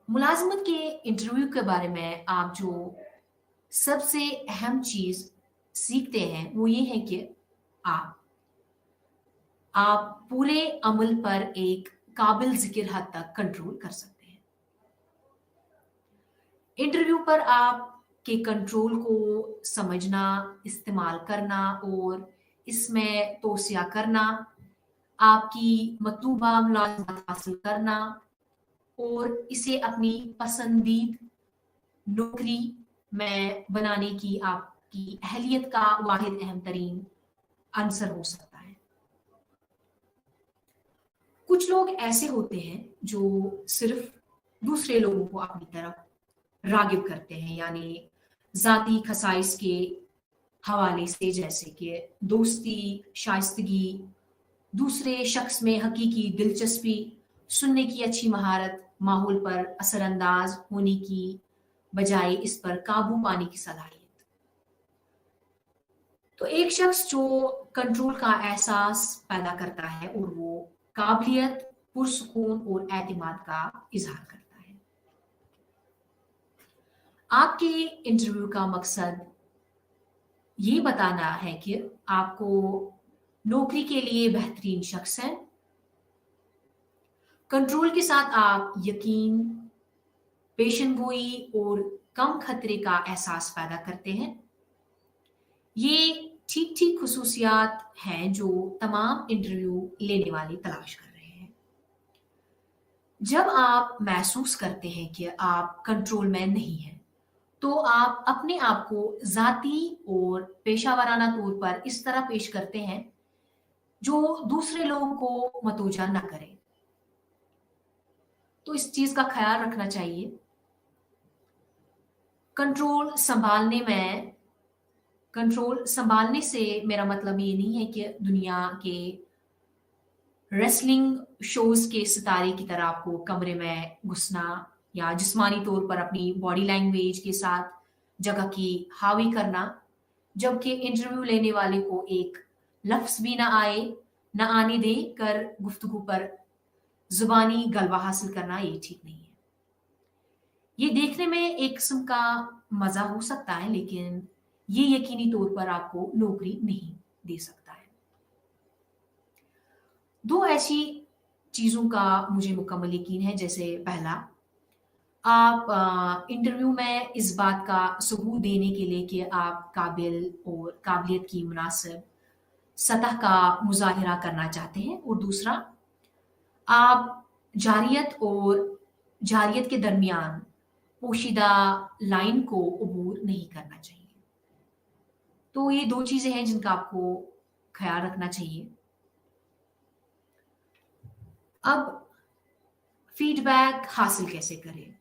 मुलाजमत के इंटरव्यू के बारे में आप जो सबसे अहम चीज सीखते हैं वो ये है कि आप पूरे अमल पर एक काबिल जिक्र हद तक कंट्रोल कर सकते हैं। इंटरव्यू पर आपके कंट्रोल को समझना, इस्तेमाल करना और इसमें तोसिया करना, आपकी मतलूबा मुलाजमत हासिल करना और इसे अपनी पसंदीद नौकरी में बनाने की आपकी अहलियत का वाहिद अहम तरीन अंसर हो सकता है। कुछ लोग ऐसे होते हैं जो सिर्फ दूसरे लोगों को अपनी तरफ रागिब करते हैं, यानी जाती खसाइस के हवाले से, जैसे कि दोस्ती, शाइस्तगी, दूसरे शख्स में हकीकी दिलचस्पी, सुनने की अच्छी महारत, माहौल पर असरअंदाज होने की बजाय इस पर काबू पाने की सलाहियत। तो एक शख्स जो कंट्रोल का एहसास पैदा करता है और वो काबिलियत, पुरसुकून और एतमाद का इजहार करता है। आपके इंटरव्यू का मकसद ये बताना है कि आपको नौकरी के लिए बेहतरीन शख्स हैं। कंट्रोल के साथ आप यकीन, पेशेनगोई और कम खतरे का एहसास पैदा करते हैं। ये ठीक-ठीक खसूसियात हैं जो तमाम इंटरव्यू लेने वाले तलाश कर रहे हैं। जब आप महसूस करते हैं कि आप कंट्रोल में नहीं हैं, तो आप अपने आप को ज़ाती और पेशा-वराना तौर पर इस तरह पेश करते हैं, जो दूसरे लोगों को मतोजा ना करे। तो इस चीज़ का ख़्याल रखना चाहिए। कंट्रोल सँभालने में कंट्रोल सँभालने से मेरा मतलब ये नहीं है कि दुनिया के रेसलिंग शोज़ के सितारे की तरह आपको कमरे में घुसना या जिस्मानी तौर पर अपनी बॉडी लैंग्वेज के साथ जगह की हावी करना, जबकि इंटरव्यू लेने वाले को एक लफ्ज़ भी ना आए, ना आने दें कर गुफ्तगू पर ज़ुबानी गलबा हासिल करना ये ठीक नहीं है। ये देखने में एक किस्म का मज़ा हो सकता है, लेकिन ये यकीनी तौर पर आपको नौकरी नहीं दे सकता है। 2 ऐसी चीज़ों का मुझे मुकम्मल यकीन है, जैसे पहला, आप इंटरव्यू में इस बात का सबूत देने के लिए कि आप काबिल और काबिलियत की मुनासिब सतह का मुज़ाहिरा करना चाहते हैं, और दूसरा, आप जारियत के दरमियान पोशीदा लाइन को अबूर नहीं करना चाहिए। तो ये 2 चीज़ें हैं जिनका आपको ख़्याल रखना चाहिए। अब फीडबैक हासिल कैसे करें?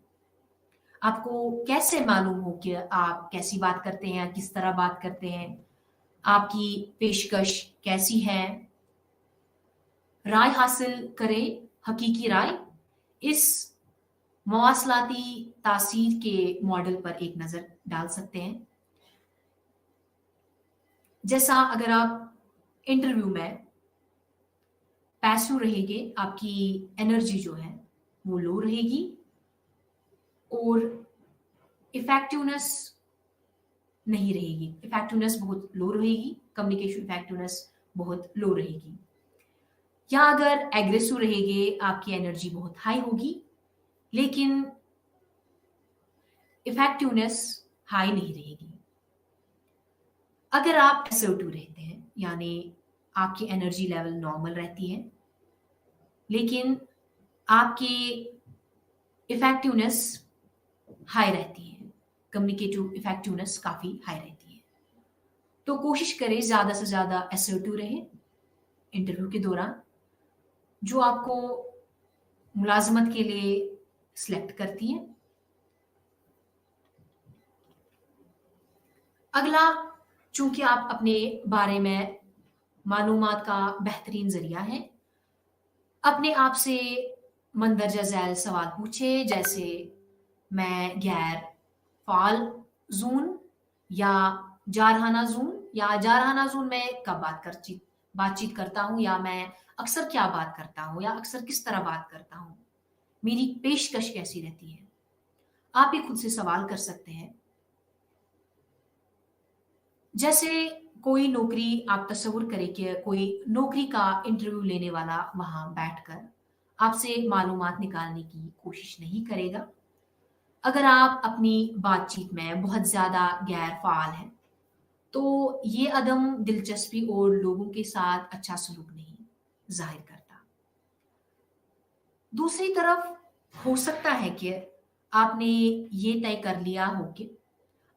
आपको कैसे मालूम हो कि आप कैसी बात करते हैं, किस तरह बात करते हैं? आपकी पेशकश कैसी है? राय हासिल करें, हकीकी राय। इस मवासलाती तासीर के मॉडल पर एक नज़र डाल सकते हैं। जैसा अगर आप इंटरव्यू में पैसिव रहेंगे, आपकी एनर्जी जो है वो लो रहेगी और इफेक्टिवनेस नहीं रहेगी। इफेक्टिवनेस बहुत लो रहेगी, कम्युनिकेशन इफेक्टिवनेस बहुत लो रहेगी। या अगर एग्रेसिव रहेंगे, आपकी एनर्जी बहुत हाई होगी, लेकिन इफेक्टिवनेस हाई नहीं रहेगी। अगर आप असर्टिव रहते हैं, यानी आपकी एनर्जी लेवल नॉर्मल रहती है, लेकिन आपकी इफेक्टिवनेस हाई रहती है, कम्युनिकेटिव इफेक्टिवनेस काफ़ी हाई रहती है। तो कोशिश करें ज़्यादा से ज़्यादा असर्टिव रहें इंटरव्यू के दौरान, जो आपको मुलाज़मत के लिए सिलेक्ट करती हैं। अगला, चूँकि आप अपने बारे में मालूमात का बेहतरीन ज़रिया है, अपने आप से मंदरजा ज़ैल सवाल पूछें, जैसे मैं गैर फ़ाल ज़ोन या जारहाना ज़ोन, या जारहाना ज़ोन में कब बातचीत करता हूँ, या मैं अक्सर क्या बात करता हूँ, या अक्सर किस तरह बात करता हूँ? मेरी पेशकश कैसी रहती है? आप ये खुद से सवाल कर सकते हैं। जैसे कोई नौकरी, आप तसव्वुर करें कि कोई नौकरी का इंटरव्यू लेने वाला वहाँ बैठकर आपसे मालूमात निकालने की कोशिश नहीं करेगा। अगर आप अपनी बातचीत में बहुत ज़्यादा गैर-फ़ाल हैं, तो ये अदम दिलचस्पी और लोगों के साथ अच्छा सलूक नहीं ज़ाहिर करता। दूसरी तरफ हो सकता है कि आपने ये तय कर लिया हो कि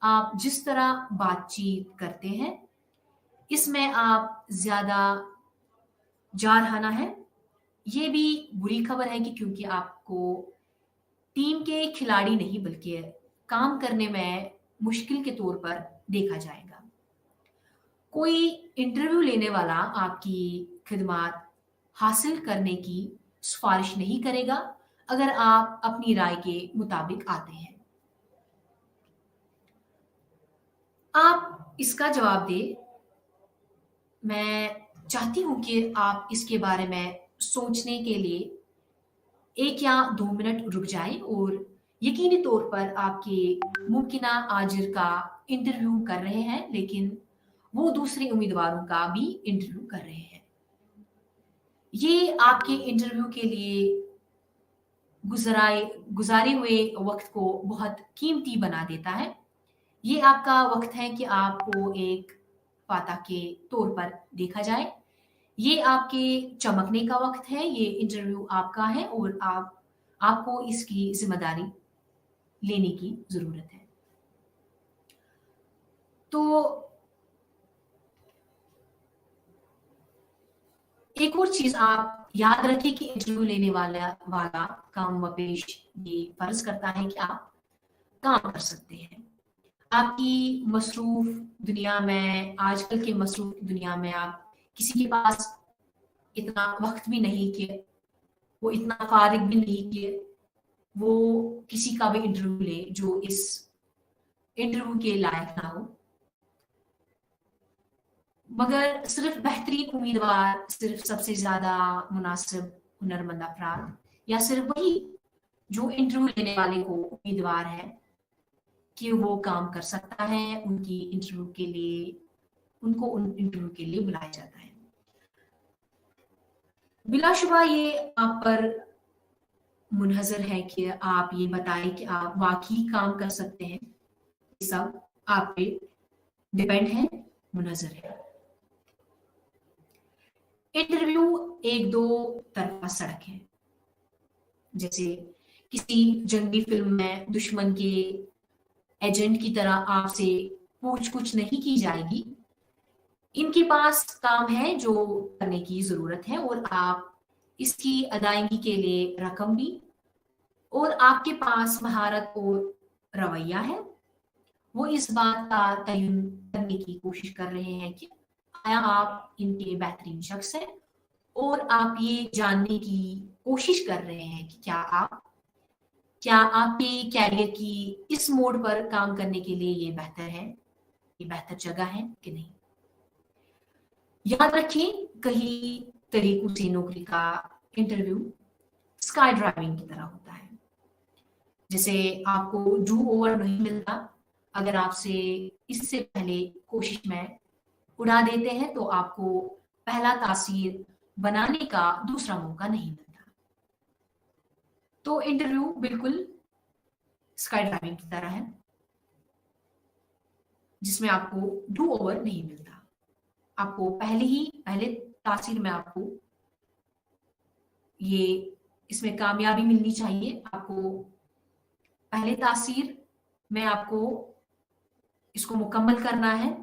आप जिस तरह बातचीत करते हैं, इसमें आप ज़्यादा जारहाना हैं। ये भी बुरी खबर है कि क्योंकि आपको टीम के खिलाड़ी नहीं बल्कि काम करने में मुश्किल के तौर पर देखा जाएगा। कोई इंटरव्यू लेने वाला आपकी खिदमात हासिल करने की सिफ़ारिश नहीं करेगा, अगर आप अपनी राय के मुताबिक आते हैं। आप इसका जवाब दें, मैं चाहती हूँ कि आप इसके बारे में सोचने के लिए 1 या 2 मिनट रुक जाएँ और यकीनी तौर पर आपके मुमकिना आजिर का इंटरव्यू कर रहे हैं, लेकिन वो दूसरे उम्मीदवारों का भी इंटरव्यू कर रहे हैं। ये आपके इंटरव्यू के लिए गुज़राए गुज़ारे हुए वक़्त को बहुत कीमती बना देता है। ये आपका वक़्त है कि आपको एक फ़ातह के तौर पर देखा जाए। ये आपके चमकने का वक़्त है, ये इंटरव्यू आपका है और आपको इसकी ज़िम्मेदारी लेने की ज़रूरत है। तो एक और चीज़ आप याद रखें कि इंटरव्यू लेने वाला वाला कम व पेश ये फ़र्ज़ करता है कि आप काम कर सकते हैं। आपकी मसरूफ़ दुनिया में, आजकल की मसरूफ़ दुनिया में आप किसी के पास इतना वक़्त भी नहीं कि वो इतना फ़ारिग भी नहीं कि वो किसी का भी इंटरव्यू ले जो इस इंटरव्यू के लायक ना हो। मगर सिर्फ़ बेहतरीन उम्मीदवार, सिर्फ़ सबसे ज़्यादा मुनासिब हुनरमंद अफ़राद या सिर्फ़ वही जो इंटरव्यू लेने वाले को उम्मीदवार है कि वो काम कर सकता है, उनको उन इंटरव्यू के लिए बुलाया जाता है। बिलाशुबा ये आप पर मुनहज़र है कि आप ये बताएँ कि आप वाक़ई काम कर सकते हैं। ये सब आप पे डिपेंड है, मुनहज़र है। इंटरव्यू एक दो तरफ़ा सड़क है। जैसे किसी जंगी फ़िल्म में दुश्मन के एजेंट की तरह आपसे पूछ-कुछ नहीं की जाएगी। इनके पास काम है जो करने की ज़रूरत है और आप इसकी अदायगी के लिए रकम भी और आपके पास महारत और रवैया है। वो इस बात का तयन करने की कोशिश कर रहे हैं कि आया आप इनके बेहतरीन शख्स हैं और आप ये जानने की कोशिश कर रहे हैं कि क्या आपके कैरियर की इस मोड़ पर काम करने के लिए ये बेहतर है, ये बेहतर जगह है कि नहीं। याद रखें, कई तरीकों से नौकरी का इंटरव्यू स्काई ड्राइविंग की तरह होता है। जैसे आपको डू ओवर नहीं मिलता अगर आपसे इससे पहले कोशिश में उड़ा देते हैं तो आपको पहला तासीर बनाने का दूसरा मौका नहीं मिलता। तो इंटरव्यू बिल्कुल स्काई ड्राइविंग की तरह है जिसमें आपको डू ओवर नहीं मिलता। आपको पहले तासीर में आपको ये इसमें कामयाबी मिलनी चाहिए। आपको पहले तासीर में आपको इसको मुकम्मल करना है।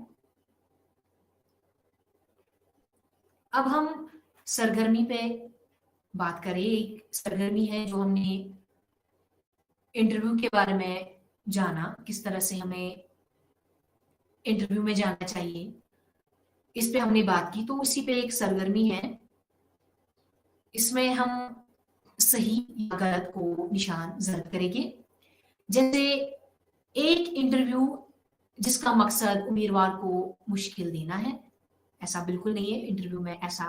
अब हम सरगर्मी पे बात करें। एक सरगर्मी है जो हमने इंटरव्यू के बारे में जाना, किस तरह से हमें इंटरव्यू में जाना चाहिए, इस पे हमने बात की। तो इसी पे एक सरगर्मी है, इसमें हम सही या गलत को निशान जरब करेंगे। जैसे एक इंटरव्यू जिसका मकसद उम्मीदवार को मुश्किल देना है, ऐसा बिल्कुल नहीं है। इंटरव्यू में ऐसा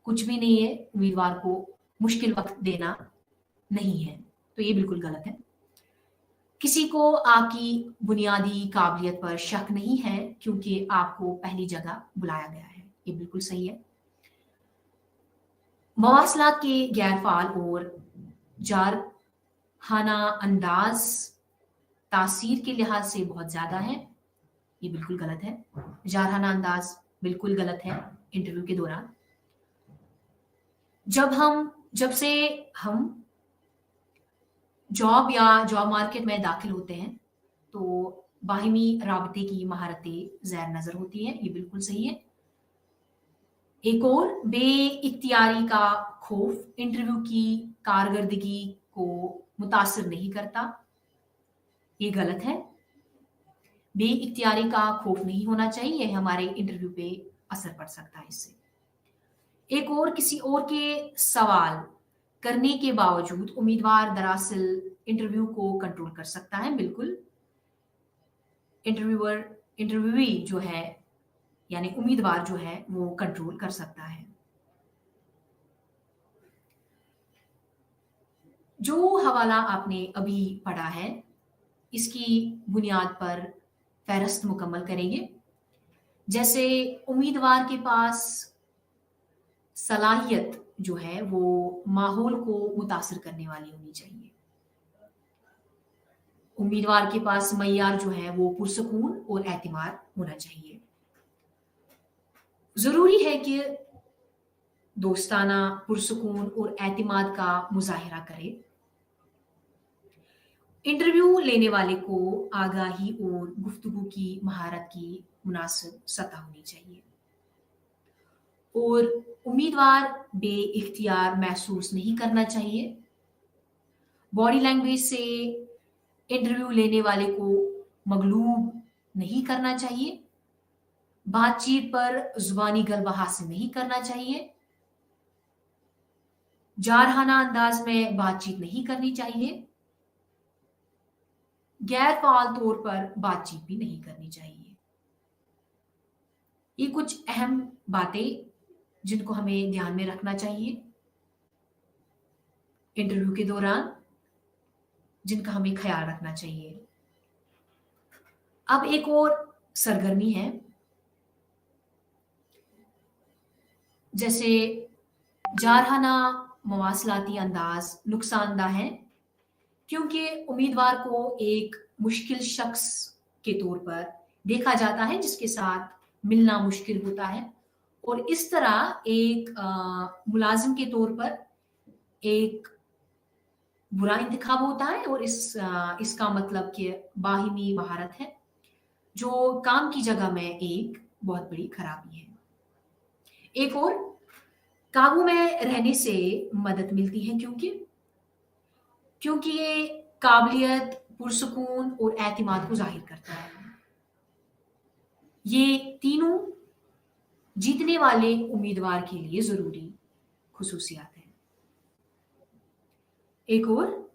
कुछ भी नहीं है, उम्मीदवार को मुश्किल वक्त देना नहीं है, तो ये बिल्कुल गलत है। किसी को आपकी बुनियादी काबिलियत पर शक नहीं है क्योंकि आपको पहली जगह बुलाया गया है, ये बिल्कुल सही है। मवासलात के गैर फाल और जारहाना अंदाज तासीर के लिहाज से बहुत ज़्यादा है, ये बिल्कुल गलत है। जारहाना अंदाज बिल्कुल गलत है इंटरव्यू के दौरान। जब से हम जॉब मार्केट में दाखिल होते हैं तो बाहिमी राबते की महारतें ज़ैर नज़र होती हैं, ये बिल्कुल सही है। एक और बेइख्तियारी का खौफ इंटरव्यू की कारकर्दगी को मुतासिर नहीं करता, ये गलत है। बेइख्तियारी का खौफ नहीं होना चाहिए, हमारे इंटरव्यू पे असर पड़ सकता है इससे। एक और किसी और के सवाल करने के बावजूद उम्मीदवार दरअसल इंटरव्यू को कंट्रोल कर सकता है, बिल्कुल। इंटरव्यूई जो है यानी उम्मीदवार जो है वो कंट्रोल कर सकता है। जो हवाला आपने अभी पढ़ा है, इसकी बुनियाद पर फ़हरिस्त मुकम्मल करेंगे। जैसे उम्मीदवार के पास सलाहियत जो है वो माहौल को मुतासिर करने वाली होनी चाहिए। उम्मीदवार के पास मय्यार जो है वो पुरसकून और एतमाद होना चाहिए। ज़रूरी है कि दोस्ताना, पुरसकून और एतमाद का मुज़ाहिरा करे। इंटरव्यू लेने वाले को आगाही और गुफ्तगू की महारत की मुनासिब सतह होनी चाहिए और उम्मीदवार बेइख्तियार महसूस नहीं करना चाहिए। बॉडी लैंग्वेज से इंटरव्यू लेने वाले को मगलूब नहीं करना चाहिए। बातचीत पर ज़ुबानी गलबा हासिल नहीं करना चाहिए। जारहाना अंदाज में बातचीत नहीं करनी चाहिए। गैर फ़ाल तौर पर बातचीत भी नहीं करनी चाहिए। ये कुछ अहम बातें जिनको हमें ध्यान में रखना चाहिए इंटरव्यू के दौरान, जिनका हमें ख्याल रखना चाहिए। अब एक और सरगर्मी है, जैसे जारहाना मवासलाती अंदाज नुकसानदा है क्योंकि उम्मीदवार को एक मुश्किल शख्स के तौर पर देखा जाता है जिसके साथ मिलना मुश्किल होता है और इस तरह एक मुलाजिम के तौर पर एक बुरा इंतखाब होता है और इसका मतलब कि बाहिमी महारत है जो काम की जगह में एक बहुत बड़ी खराबी है। एक और काबू में रहने से मदद मिलती है क्योंकि ये काबिलियत, पुरसकून और एतमाद को जाहिर करता है। ये तीनों जीतने वाले उम्मीदवार के लिए ज़रूरी खुसूसियात हैं। एक और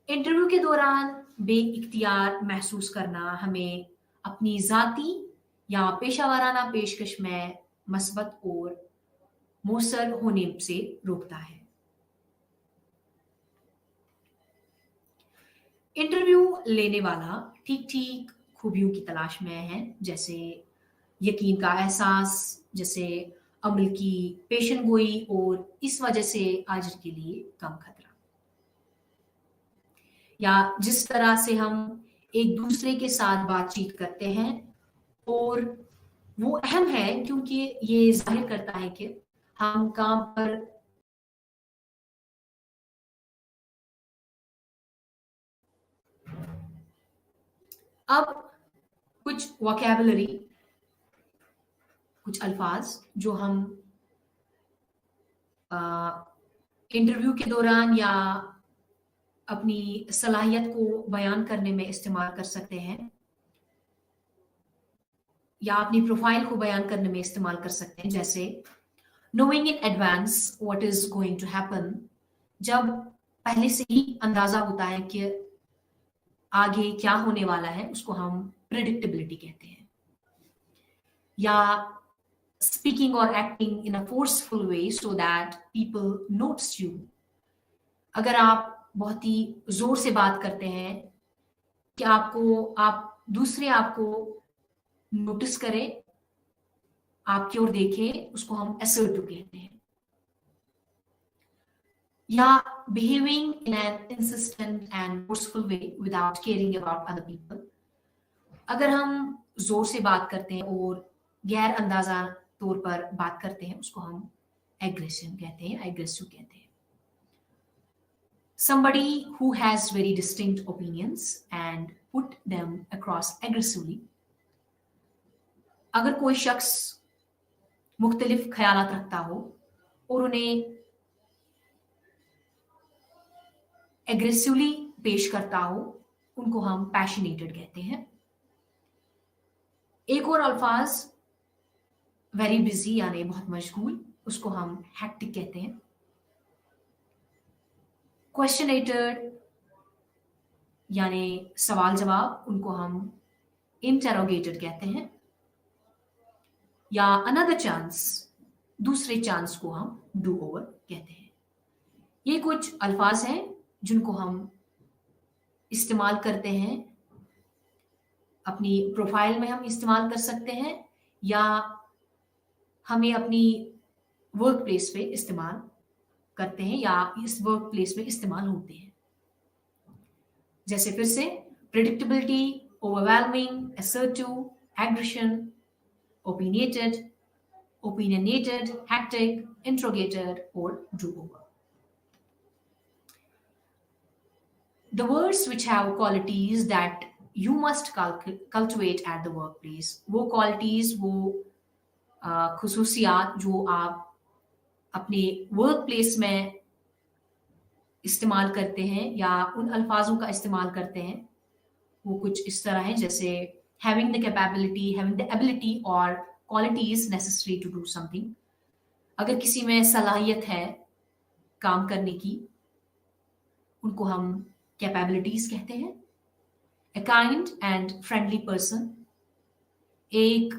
इंटरव्यू के दौरान बेइख्तियार महसूस करना हमें अपनी ज़ाती या पेशा वाराना पेशकश में मस्बत और मौसर होने से रोकता है। इंटरव्यू लेने वाला ठीक-ठीक खूबियों की तलाश में है, जैसे यकीन का एहसास, जैसे अमल की पेशन गोई और इस वजह से आजिर के लिए कम खतरा। या जिस तरह से हम एक दूसरे के साथ बातचीत करते हैं और वो अहम है क्योंकि ये ज़ाहिर करता है कि हम काम पर अब कुछ वोकैबुलरी, कुछ अल्फाज जो हम इंटरव्यू के दौरान या अपनी सलाहियत को बयान करने में इस्तेमाल कर सकते हैं या अपनी प्रोफाइल को बयान करने में इस्तेमाल कर सकते हैं, जैसे knowing in advance what is going to happen, जब पहले से ही अंदाजा होता है कि आगे क्या होने वाला है, उसको हम प्रेडिक्टेबिलिटी कहते हैं। या speaking or acting in a forceful way so that people notice you, अगर आप बहुत ही जोर से बात करते हैं कि दूसरे आपको नोटिस करें, आपकी ओर देखें, उसको हम assertive कहते हैं। या behaving in an insistent and forceful way without caring about other people, अगर हम जोर से बात करते हैं और गैर अंदाजा तौर पर बात करते हैं, उसको हम एग्रेसिव कहते हैं। Somebody who has very distinct opinions and put them across aggressively, अगर कोई शख्स मुख्तलिफ ख्यालात रखता हो और उन्हें एग्रेसिवली पेश करता हो, उनको हम पैशनेटेड कहते हैं। एक और अल्फाज वेरी बिजी यानी बहुत मशगूल, उसको हम हेक्टिक कहते हैं। क्वेश्चनेटेड यानी सवाल जवाब, उनको हम इंटेरोगेटेड कहते हैं। या अनदर चांस, दूसरे चांस को हम डू ओवर कहते हैं। ये कुछ अल्फाज हैं जिनको हम इस्तेमाल करते हैं, अपनी प्रोफाइल में हम इस्तेमाल कर सकते हैं या हमें अपनी वर्क प्लेस पे इस्तेमाल करते हैं या इस वर्क प्लेस में इस्तेमाल होते हैं। जैसे फिर से predictability, overwhelming, assertive, aggression, opinionated, hectic, interrogated, or do-over. The words which have qualities that you must cultivate at the workplace, वो qualities, वो खुसूसियात जो आप अपने वर्क प्लेस में इस्तेमाल करते हैं या उन अल्फाजों का इस्तेमाल करते हैं, वो कुछ इस तरह है जैसे having the capability, having the ability or qualities necessary to do something. अगर किसी में सलाहियत है काम करने की, उनको हम कैपेबिलिटीज कहते हैं। A kind and friendly person, एक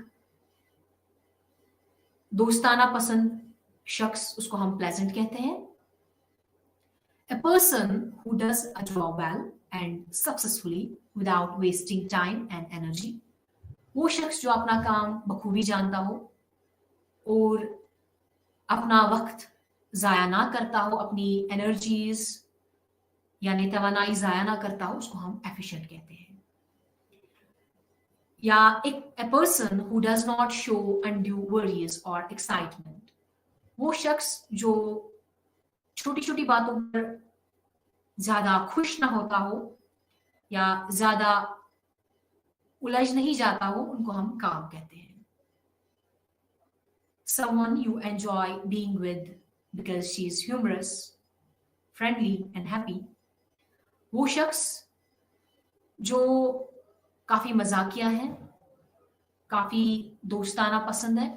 दोस्ताना पसंद शख्स, उसको हम प्लेजेंट कहते हैं। A person who does a job well and successfully without wasting time and energy, वो शख्स जो अपना काम बखूबी जानता हो और अपना वक्त जाया ना करता हो, अपनी एनर्जीज यानी तवानाई जाया ना करता हो, उसको हम एफिशिएंट कहते हैं। या a person who does not show undue worries or excitement, वो शख्स जो छोटी छोटी बातों पर ज्यादा खुश ना होता हो या ज्यादा उलझ नहीं जाता हो, उनको हम काम कहते हैं। Someone you enjoy being with because she is humorous, friendly and happy, वो शख्स जो काफी मजाकिया है, काफी दोस्ताना पसंद है,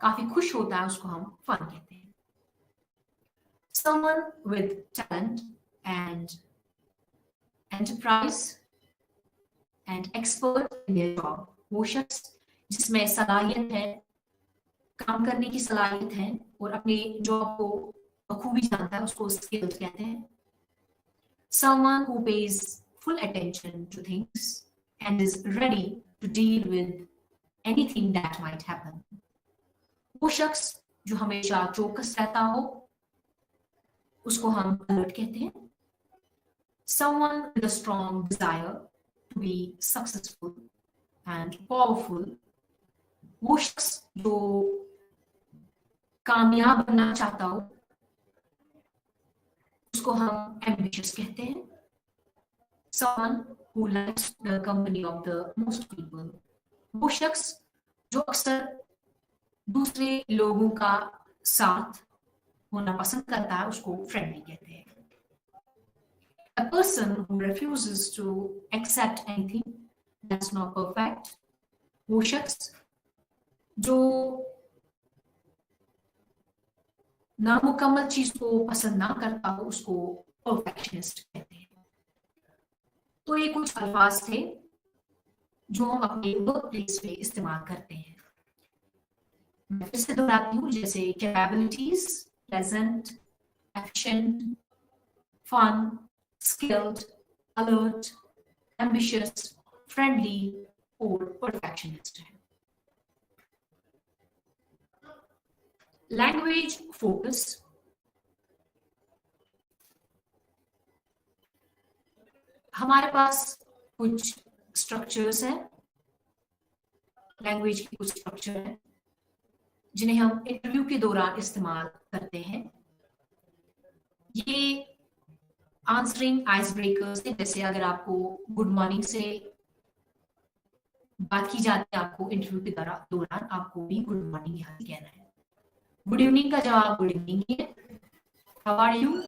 काफी खुश होता है, उसको हम फन कहते हैं। Someone with talent and enterprise and expert in their job, वो शख्स जिसमें सलाहियत है, काम करने की सलाहियत है और अपने जॉब को बखूबी जानता है, उसको स्किल्ड कहते हैं। Someone who pays full attention to things and is ready to deal with anything that might happen, वो शख्स जो हमेशा चौकस रहता हो, उसको हम अलर्ट कहते हैं। Someone with a strong desire to be successful and powerful, वो शख्स जो कामयाब बनना चाहता हो, उसको हम ambitious कहते हैं। Someone who likes the company of the most people, वो शख्स जो अक्सर दूसरे लोगों का साथ होना पसंद करता है, उसको फ्रेंडली कहते हैं। A person who refuses to accept anything that's not perfect, वो शख्स जो नामुकम्मल चीज को पसंद ना करता हो, उसको परफेक्शनिस्ट कहते हैं। तो ये कुछ अल्फाज थे जो हम अपने वर्क प्लेस पे इस्तेमाल करते हैं। मैं फिर से दोहराती हूँ, जैसे capabilities, pleasant, efficient, fun, skilled, alert, ambitious, friendly और परफेक्शनिस्ट है। लैंग्वेज फोकस, हमारे पास कुछ स्ट्रक्चर्स हैं, लैंग्वेज के कुछ स्ट्रक्चर हैं जिन्हें हम इंटरव्यू के दौरान इस्तेमाल करते हैं। ये आंसरिंग आइस ब्रेकर्स है, जैसे अगर आपको गुड मॉर्निंग से बात की जाती है, आपको इंटरव्यू के दौरान आपको भी गुड मॉर्निंग यहाँ कहना है। गुड इवनिंग का जवाब गुड इवनिंग ही है। How are you,